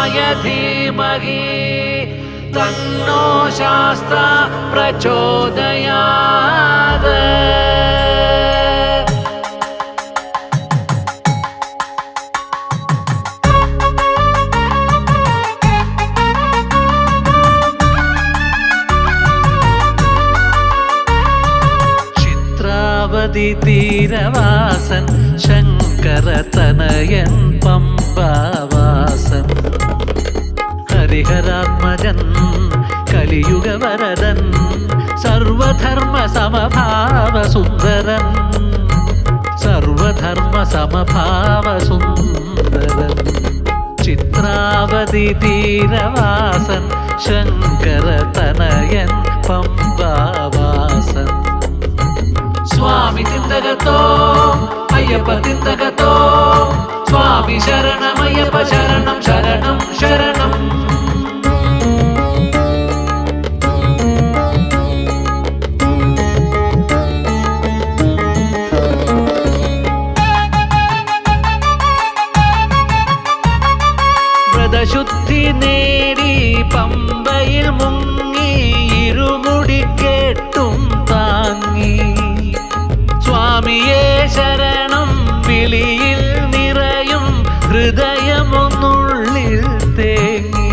कृष्णाय धीमहि तन्नो शास्त्र प्रचोदयात्। तीरवासन शंकरतनयन पंबावासन हरिहरात्मजन कलियुगवरदन सर्वधर्म समभाव सुंदरन सर्वधर्म समभाव सुंदरन चित्रावती तीरवासन शंकरतनयन पंबावासन स्वामी तिंदगतो अय्यप्प तिंदगतो स्वामी शरणम अय्यप्प शरणम शरणम शरणम। വ്രതശുദ്ധി നേടി പമ്പയിൽ മുങ്ങി ഇരുമുടി കേട്ടും താങ്ങി സ്വാമിയേ ശരണം വിളിയിൽ നിറയും ഹൃദയമൊന്നുള്ളിൽ തേങ്ങി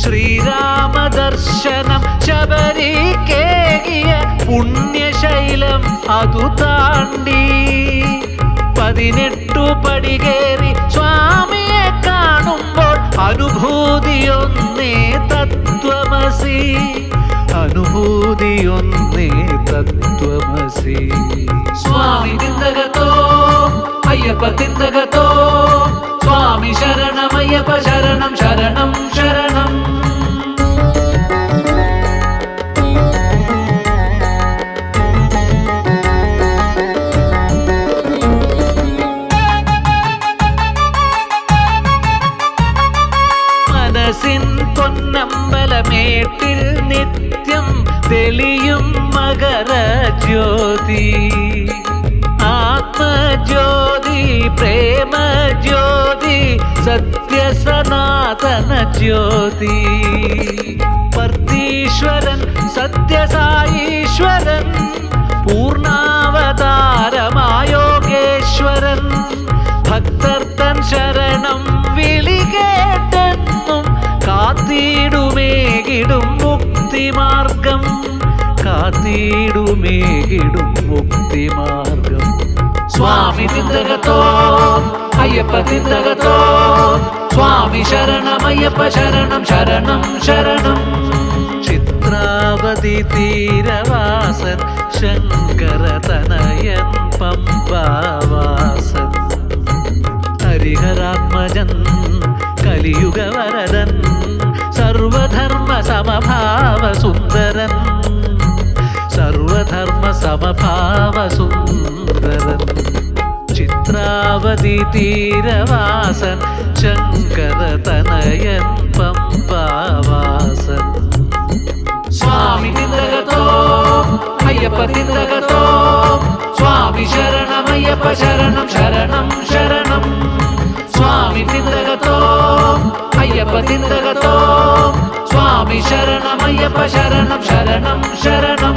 ശ്രീരാമദർശനം ശബരി കേകിയ പുണ്യശൈലം അതു താണ്ടി 18 പടി കയറി സ്വാമിയെ കാണുമ്പോൾ അനുഭൂതിയൊന്നേ തത്വമസി അനുഭൂതിയൊന്നേ തത്വമസി। സ്വാമി തിന്ദഗതോ അയ്യപ്പ തിന്ദഗതോ സ്വാമി ശരണം അയ്യപ്പ ശരണം ശരണം ശരണം। മനസ്സിൻ പൊന്നമ്പലമേട്ടിൽ നിത്യം തെളിയും മകരജ്യോതി ആത്മജ്യോതി പ്രേമജ്യോതി സത്യസനാതന ജ്യോതി പർത്തീശ്വരൻ സത്യസായീശ്വരൻ പൂർണ്ണാവതാരമായോഗേശ്വരൻ ഭക്തർത്തൻ ശരണം വിളി കേട്ടെന്നും കാത്തിടുമേകിടും മുക്തിമാർഗം കാത്തിടുമേകിടും മുക്തിമാർഗം। സ്വാമി തിന്ദഗതോ അയ്യപ്പ തിന്ദഗതോ സ്വാമി ശരണം അയ്യപ്പ ശരണം ശരണം ശരണം। ചിത്രാവതി തീരവാസൻ ശങ്കരതനയൻ പമ്പാവാസൻ ഹരിഹരാത്മജൻ കലിയുഗവരദൻ സർവധർമ്മ സമഭാവ സുന്ദരൻ സർവധർമ്മ സമഭാവ സുന്ദരൻ ചിത്രാവതി തീരവാസൻ ശങ്കരതനയൻ പമ്പാവാസൻ। സ്വാമി തിന്ദഗതോ അയ്യപ്പ തിന്ദഗതോ സ്വാമി ശരണം അയ്യപ്പ ശരണം ശരണം ശരണം। സ്വാമി തിന്ദഗതോ അയ്യപ്പ തിന്ദഗതോ സ്വാമി ശരണം അയ്യപ്പ ശരണം ശരണം ശരണം।